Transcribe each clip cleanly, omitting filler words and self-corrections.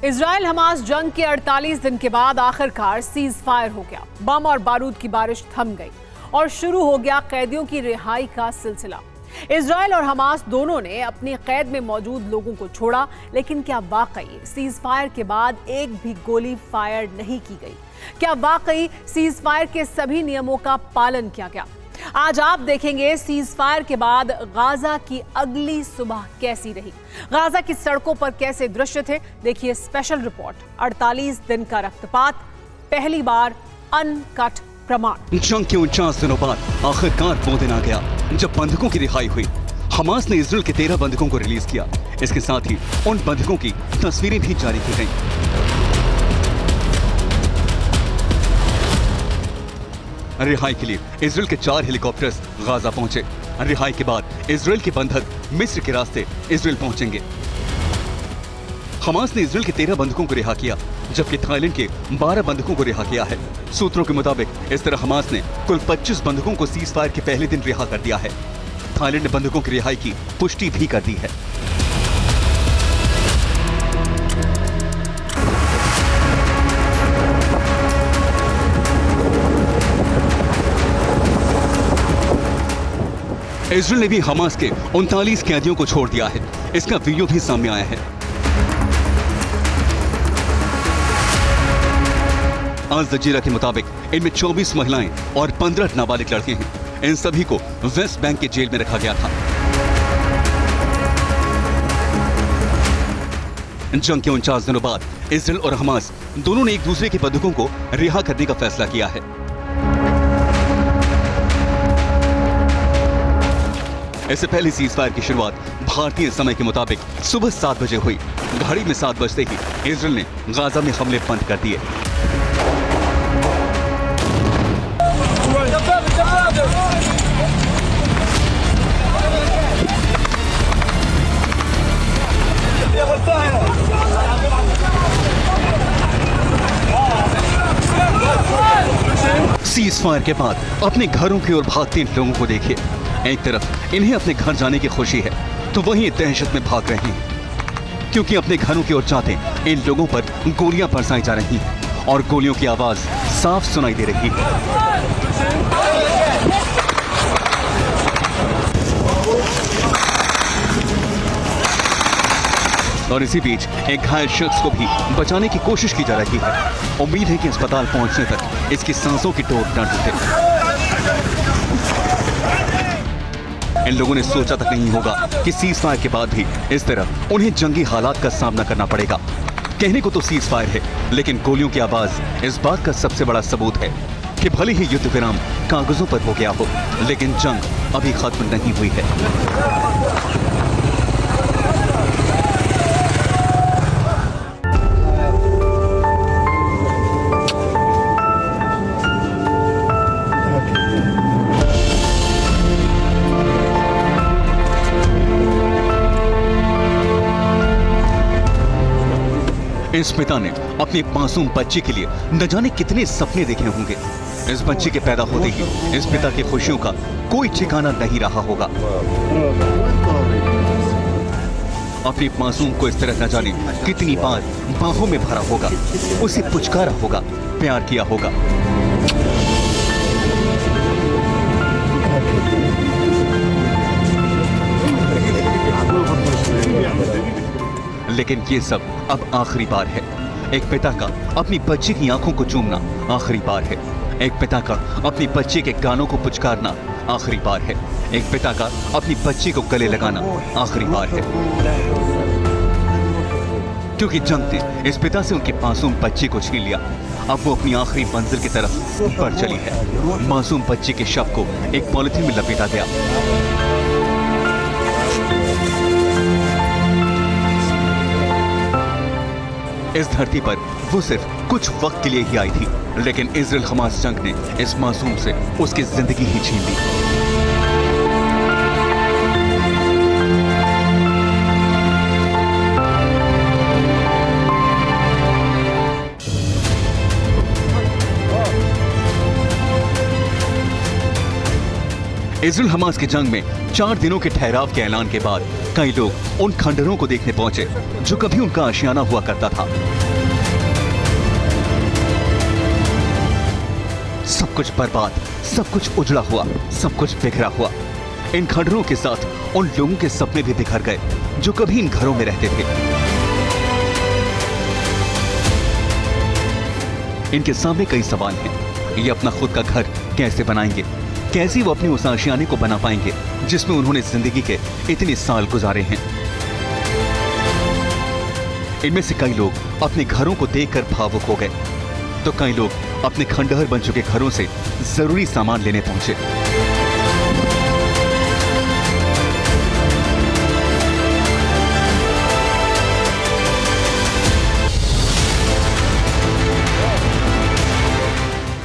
Israel Hamas जंग के 48 दिन के बाद आखिरकार सीज फायर हो गया। बम और बारूद की बारिश थम गई और शुरू हो गया कैदियों की रिहाई का सिलसिला। इजराइल और हमास दोनों ने अपनी कैद में मौजूद लोगों को छोड़ा, लेकिन क्या वाकई सीज फायर के बाद एक भी गोली फायर नहीं की गई? क्या वाकई सीज फायर के सभी नियमों का पालन किया गया? आज आप देखेंगे सीज फायर के बाद गाजा की अगली सुबह कैसी रही, गाजा की सड़कों पर कैसे दृश्य थे। देखिए स्पेशल रिपोर्ट, 48 दिन का रक्तपात, पहली बार अनकट प्रमाण। जंग के 49 दिनों बाद आखिरकार वो दिन आ गया जब बंधकों की रिहाई हुई। हमास ने इजराइल के 13 बंधकों को रिलीज किया। इसके साथ ही उन बंधकों की तस्वीरें भी जारी की गईं। रिहाई के लिए इजराइल के 4 हेलीकॉप्टर्स गाजा पहुंचे। रिहाई के बाद इजराइल के बंधक मिस्र के रास्ते इजराइल पहुंचेंगे। हमास ने इजराइल के 13 बंधकों को रिहा किया, जबकि थाईलैंड के 12 बंधकों को रिहा किया है। सूत्रों के मुताबिक इस तरह हमास ने कुल 25 बंधकों को सीज फायर के पहले दिन रिहा कर दिया है। थाईलैंड ने बंधकों की रिहाई की पुष्टि भी कर दी है। इजराइल ने भी हमास के 39 कैदियों को छोड़ दिया है। इसका वीडियो भी सामने आया है। अल जजीरा के मुताबिक इनमें 24 महिलाएं और 15 नाबालिग लड़के हैं। इन सभी को वेस्ट बैंक के जेल में रखा गया था। जंग के 49 दिनों बाद इजराइल और हमास दोनों ने एक दूसरे के बंधकों को रिहा करने का फैसला किया है। इससे पहले सीज फायर की शुरुआत भारतीय समय के मुताबिक सुबह 7 बजे हुई। घड़ी में 7 बजते ही इजराइल ने गाजा में हमले बंद कर दिए। सीज फायर के बाद अपने घरों की ओर भागते लोगों को देखिए। एक तरफ इन्हें अपने घर जाने की खुशी है, तो वहीं दहशत में भाग रहे हैं, क्योंकि अपने घरों की ओर जाते इन लोगों पर गोलियां बरसाई जा रही हैं और गोलियों की आवाज साफ सुनाई दे रही है। और इसी बीच एक घायल शख्स को भी बचाने की कोशिश की जा रही है। उम्मीद है कि अस्पताल पहुंचने तक इसकी सांसों की टोट न टूटे। इन लोगों ने सोचा तक नहीं होगा कि सीज फायर के बाद भी इस तरह उन्हें जंगी हालात का सामना करना पड़ेगा। कहने को तो सीज फायर है, लेकिन गोलियों की आवाज इस बात का सबसे बड़ा सबूत है कि भले ही युद्ध विराम कागजों पर हो गया हो, लेकिन जंग अभी खत्म नहीं हुई है। इस पिता ने अपने मासूम बच्चे के लिए न जाने कितने सपने देखे होंगे। इस बच्चे के पैदा होते ही इस पिता की खुशियों का कोई ठिकाना नहीं रहा होगा। अपने मासूम को इस तरह न जाने कितनी बार बाहों में भरा होगा, उसे पुचकारा होगा, प्यार किया होगा। लेकिन ये सब अब आखिरी बार है। एक पिता का अपनी बच्ची की आंखों को चूमना आखिरी बार है। एक पिता का अपनी बच्ची के कानों को पुचकारना आखिरी बार है। एक पिता का अपनी बच्ची को गले लगाना आखिरी बार है, क्योंकि जंग ने इस पिता से उनके मासूम बच्चे को छीन लिया। अब वो अपनी आखिरी मंजिल की तरफ बढ़ चली है। मासूम बच्चे के शव को एक पॉलिथीन में लपेटा गया। इस धरती पर वो सिर्फ कुछ वक्त के लिए ही आई थी, लेकिन इजराइल हमास जंग ने इस मासूम से उसकी जिंदगी ही छीन ली। इजराइल हमास की जंग में 4 दिनों के ठहराव के ऐलान के बाद कई लोग उन खंडरों को देखने पहुंचे जो कभी उनका आशियाना हुआ करता था। सब कुछ बर्बाद, सब कुछ उजड़ा हुआ, सब कुछ बिखरा हुआ। इन खंडरों के साथ उन लोगों के सपने भी बिखर गए जो कभी इन घरों में रहते थे। इनके सामने कई सवाल हैं। ये अपना खुद का घर कैसे बनाएंगे? कैसे वो अपने उस आशियाने को बना पाएंगे जिसमें उन्होंने जिंदगी के इतने साल गुजारे हैं? इनमें से कई लोग अपने घरों को देखकर भावुक हो गए, तो कई लोग अपने खंडहर बन चुके घरों से जरूरी सामान लेने पहुंचे।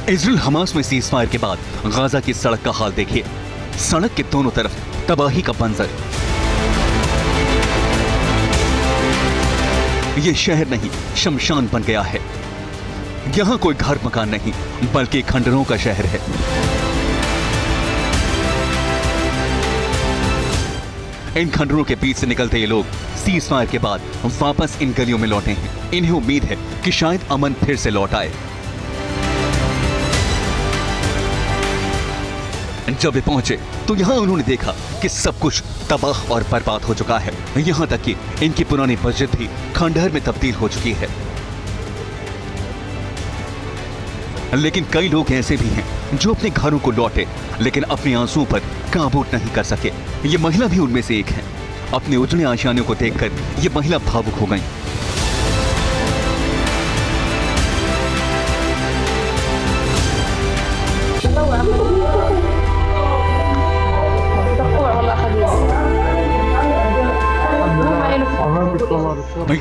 इजराइल हमास में सीज़फायर के बाद गाजा की सड़क का हाल देखिए। सड़क के दोनों तरफ तबाही का मंजर। यह शहर नहीं, शमशान बन गया है। यहां कोई घर मकान नहीं, बल्कि खंडरों का शहर है। इन खंडरों के बीच से निकलते ये लोग सीज़फायर के बाद वापस इन गलियों में लौटे हैं। इन्हें उम्मीद है कि शायद अमन फिर से लौट आए। जब वे पहुंचे तो यहां उन्होंने देखा कि सब कुछ तबाह और बर्बाद हो चुका है। यहां तक कि इनकी पुरानी मस्जिद भी खंडहर में तब्दील हो चुकी है। लेकिन कई लोग ऐसे भी हैं जो अपने घरों को लौटे, लेकिन अपने आंसुओं पर काबू नहीं कर सके। ये महिला भी उनमें से एक है। अपने उजड़े आशियाने को देखकर ये महिला भावुक हो गई।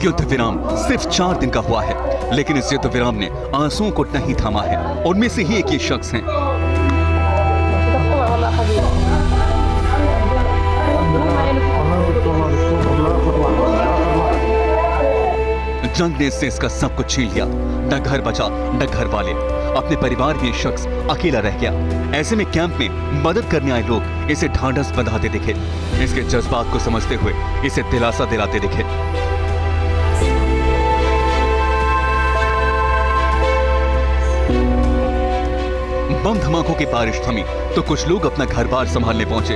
युद्ध विराम सिर्फ 4 दिन का हुआ है, लेकिन इस युद्ध विराम ने आंसुओं को नहीं थामा है। उनमें से ही एक ये शख्स हैं। जंग ने इससे इसका सब कुछ छीन लिया। न घर बचा, न घर वाले। अपने परिवार में शख्स अकेला रह गया। ऐसे में कैंप में मदद करने आए लोग इसे ढांढस बंधाते दिखे। इसके जज्बात को समझते हुए इसे दिलासा दिलाते दिखे। बम धमाकों की बारिश थमी तो कुछ लोग अपना घर बार संभालने पहुंचे।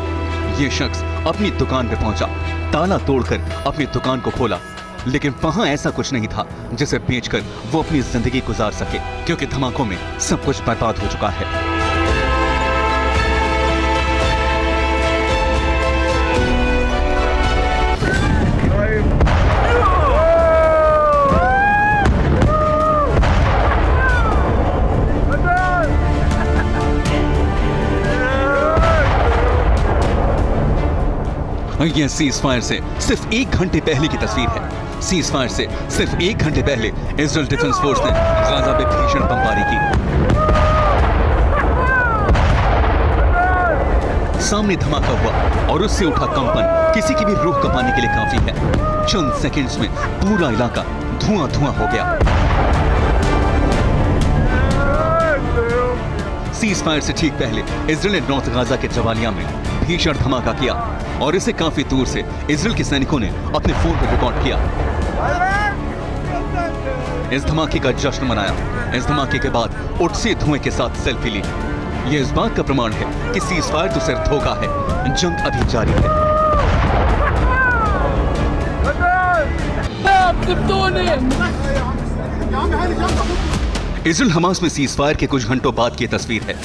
ये शख्स अपनी दुकान पे पहुंचा, ताला तोड़कर अपनी दुकान को खोला, लेकिन वहां ऐसा कुछ नहीं था जिसे बेचकर वो अपनी जिंदगी गुजार सके, क्योंकि धमाकों में सब कुछ बर्बाद हो चुका है। यह सीज़फायर से सिर्फ 1 घंटे पहले की तस्वीर है। सीज़फायर से सिर्फ 1 घंटे पहले इजराइल डिफेंस फोर्स ने गाजा पे भीषण बमबारी की। सामने धमाका हुआ और उससे उठा कंपन किसी की भी रूह कंपाने के लिए काफी है। चंद सेकंड्स में पूरा इलाका धुआं-धुआं हो गया। सीज़फायर से ठीक पहले इजराइल ने नॉर्थ गाजा के जवालिया में भीषण धमाका किया और इसे काफी दूर से इजराइल के सैनिकों ने अपने फोन पर रिकॉर्ड किया। इस धमाके का जश्न मनाया। इस धमाके के बाद उठते धुएं के साथ सेल्फी ली। यह इस बात का प्रमाण है कि सीज़फायर तो सिर्फ धोखा है, जंग अभी जारी है। इजराइल हमास में सीज़फायर के कुछ घंटों बाद की तस्वीर है।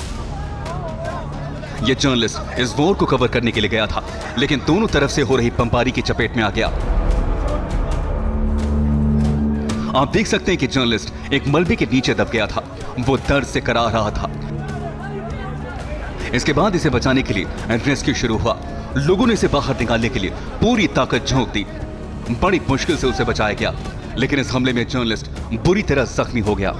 यह जर्नलिस्ट इस वॉर को कवर करने के लिए गया था, लेकिन दोनों तरफ से हो रही बमबारी की चपेट में आ गया। आप देख सकते हैं कि जर्नलिस्ट एक मलबे के नीचे दब गया था। वो दर्द से कराह रहा था। इसके बाद इसे बचाने के लिए रेस्क्यू शुरू हुआ। लोगों ने इसे बाहर निकालने के लिए पूरी ताकत झोंक दी। बड़ी मुश्किल से उसे बचाया गया, लेकिन इस हमले में जर्नलिस्ट बुरी तरह जख्मी हो गया।